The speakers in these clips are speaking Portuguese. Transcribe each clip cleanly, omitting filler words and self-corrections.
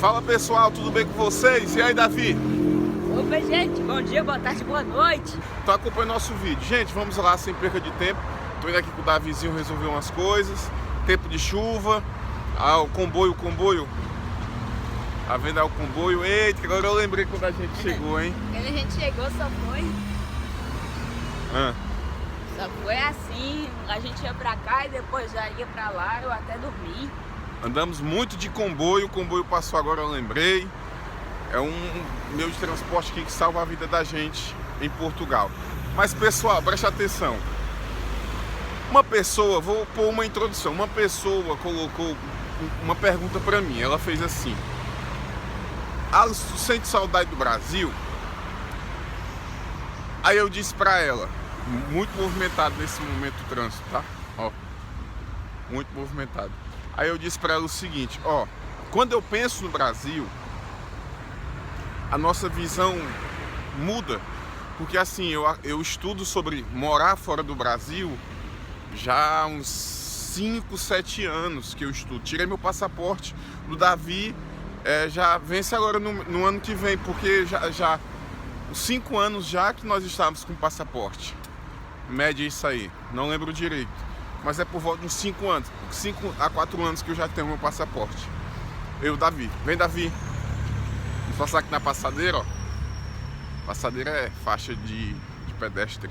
Fala pessoal, tudo bem com vocês? E aí, Davi? Opa, gente, bom dia, boa tarde, boa noite. Tô acompanhando nosso vídeo. Gente, vamos lá sem perca de tempo. Tô indo aqui com o Davizinho resolver umas coisas. Tempo de chuva. Ah, o comboio. Tá vendo aí o comboio? Eita, agora eu lembrei quando a gente chegou, hein? Quando a gente chegou só foi Ah, assim, a gente ia pra cá e depois já ia pra lá, eu até dormi. andamos muito de comboio. O comboio passou agora, eu lembrei. É um meio de transporte que salva a vida da gente em Portugal. Mas pessoal, preste atenção. Uma pessoa, vou pôr uma introdução. Uma pessoa colocou uma pergunta pra mim. Ela fez assim: Alisson, tu sente saudade do Brasil? Aí eu disse pra ela, muito movimentado nesse momento o trânsito, tá? Ó, muito movimentado. Aí eu disse pra ela o seguinte: ó, quando eu penso no Brasil, a nossa visão muda, porque assim, eu estudo sobre morar fora do Brasil já há uns 5, 7 anos que eu estudo. Tirei meu passaporte do Davi, já vence agora no ano que vem, porque já 5 anos já que nós estávamos com passaporte. Média isso aí, não lembro direito, mas é por volta de uns 5 anos, 5 a 4 anos que eu já tenho meu passaporte. Eu, Davi, vem Davi. Vou passar aqui na passadeira, ó. Passadeira é faixa de pedestre.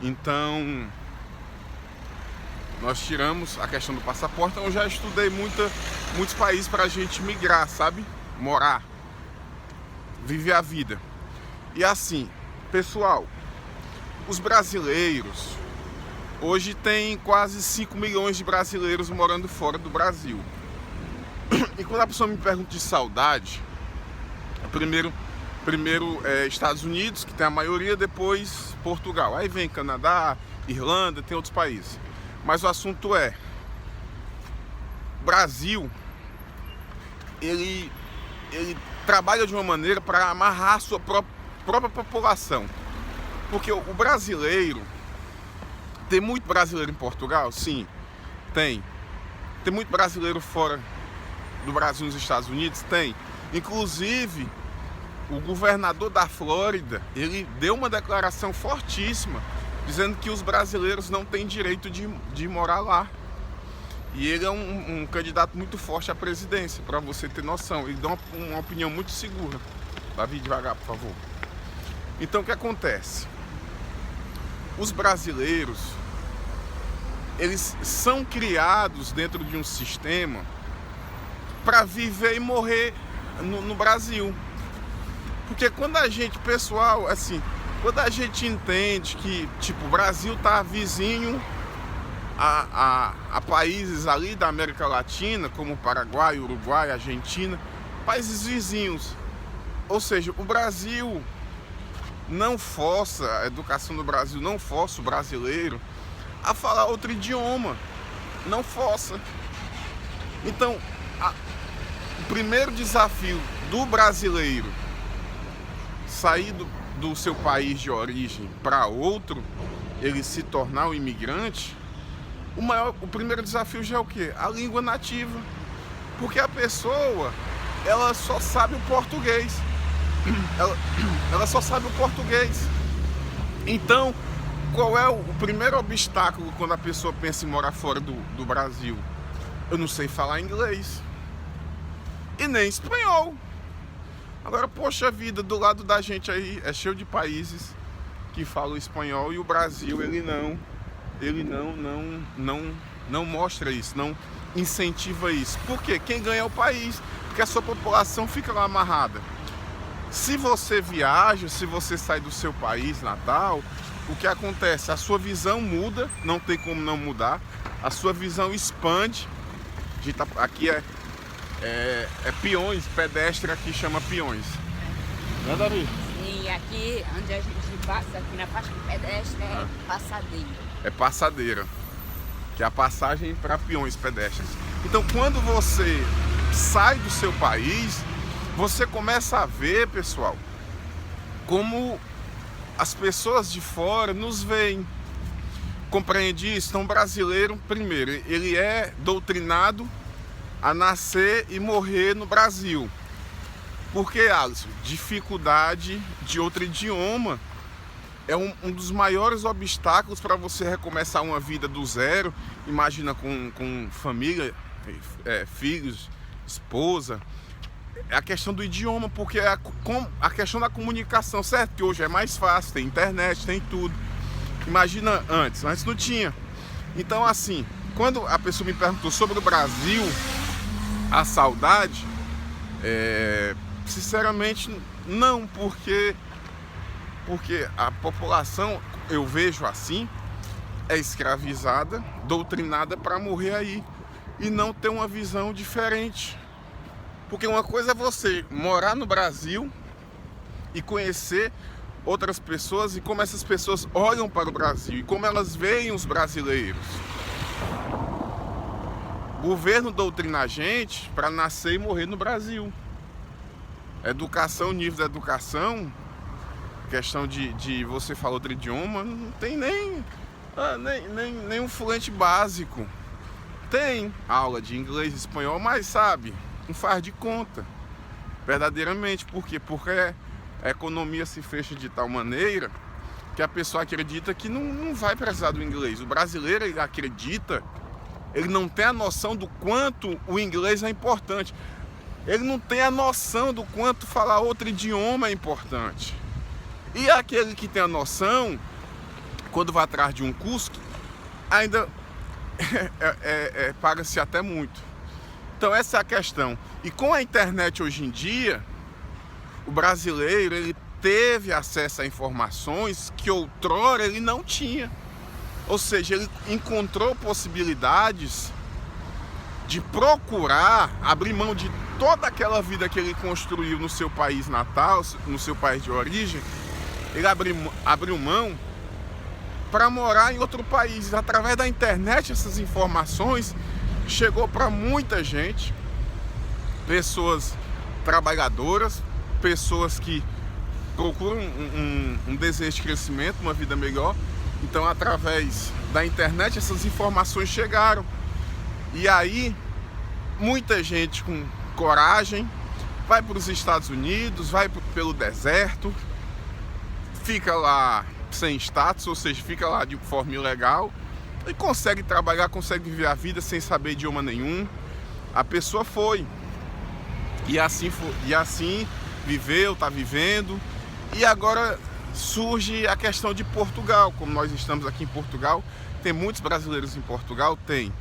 Então, nós tiramos a questão do passaporte. Então, eu já estudei muitos países pra gente migrar, sabe? Morar, viver a vida. E assim, pessoal, os brasileiros, hoje tem quase 5 milhões de brasileiros morando fora do Brasil. E quando a pessoa me pergunta de saudade, primeiro Estados Unidos, que tem a maioria, depois Portugal. Aí vem Canadá, Irlanda, tem outros países. Mas o assunto é, Brasil, ele trabalha de uma maneira para amarrar a sua própria população. Porque o brasileiro, tem muito brasileiro em Portugal? Sim, tem. Tem muito brasileiro fora do Brasil nos Estados Unidos? Tem. Inclusive, o governador da Flórida, ele deu uma declaração fortíssima, dizendo que os brasileiros não têm direito de morar lá. E ele é um candidato muito forte à presidência, para você ter noção. Ele dá uma opinião muito segura. Davi, devagar, por favor. Então, o que acontece? Os brasileiros, eles são criados dentro de um sistema para viver e morrer no Brasil. Porque quando a gente, pessoal, assim, quando a gente entende que, tipo, o Brasil tá vizinho a países ali da América Latina, como Paraguai, Uruguai, Argentina, países vizinhos. Ou seja, o Brasil não força, a educação do Brasil não força o brasileiro a falar outro idioma. Não força. Então, o primeiro desafio do brasileiro sair do seu país de origem para outro, ele se tornar um imigrante, o primeiro desafio já é o quê? A língua nativa. Porque a pessoa, ela só sabe o português. Ela só sabe o português. Então, qual é o primeiro obstáculo quando a pessoa pensa em morar fora do Brasil? Eu não sei falar inglês. E nem espanhol. Agora, poxa vida, do lado da gente aí é cheio de países que falam espanhol e o Brasil, ele não mostra isso, não incentiva isso. Por quê? Quem ganha é o país, porque a sua população fica lá amarrada. Se você viaja, se você sai do seu país natal, o que acontece? A sua visão muda, não tem como não mudar, a sua visão expande. A gente aqui é peões, pedestre aqui chama peões. Não é, Davi? Sim, aqui onde a gente passa, aqui na faixa de pedestre, é passadeira. É passadeira, que é a passagem para peões, pedestres. Então, quando você sai do seu país, você começa a ver, pessoal, como as pessoas de fora nos veem. Compreende isso? Então, o brasileiro, primeiro, ele é doutrinado a nascer e morrer no Brasil. Porque, Alisson, dificuldade de outro idioma é um dos maiores obstáculos para você recomeçar uma vida do zero. Imagina com família, filhos, esposa. É a questão do idioma, porque é a questão da comunicação, certo? Que hoje é mais fácil, tem internet, tem tudo. Imagina antes não tinha. Então, assim, quando a pessoa me perguntou sobre o Brasil, a saudade, sinceramente não, porque a população, eu vejo assim, é escravizada, doutrinada para morrer aí e não ter uma visão diferente. Porque uma coisa é você morar no Brasil e conhecer outras pessoas e como essas pessoas olham para o Brasil e como elas veem os brasileiros. O governo doutrina a gente para nascer e morrer no Brasil. Educação, nível da educação, questão de você falar outro idioma, não tem nem um fluente básico. Tem aula de inglês e espanhol, mas sabe, não faz de conta, verdadeiramente. Por quê? Porque a economia se fecha de tal maneira que a pessoa acredita que não vai precisar do inglês. O brasileiro, ele acredita, ele não tem a noção do quanto o inglês é importante. Ele não tem a noção do quanto falar outro idioma é importante. E aquele que tem a noção, quando vai atrás de um curso, ainda paga-se até muito. Então essa é a questão. E com a internet hoje em dia, o brasileiro ele teve acesso a informações que outrora ele não tinha. Ou seja, ele encontrou possibilidades de procurar abrir mão de toda aquela vida que ele construiu no seu país natal, no seu país de origem. Ele abriu mão para morar em outro país. Através da internet, essas informações chegou para muita gente, pessoas trabalhadoras, pessoas que procuram um desejo de crescimento, uma vida melhor. Então, através da internet, essas informações chegaram. E aí, muita gente com coragem vai para os Estados Unidos, vai pelo deserto, fica lá sem status, ou seja, fica lá de forma ilegal e consegue trabalhar, consegue viver a vida sem saber idioma nenhum. A pessoa foi e assim viveu, está vivendo. E agora surge a questão de Portugal. Como nós estamos aqui em Portugal, tem muitos brasileiros em Portugal? Tem.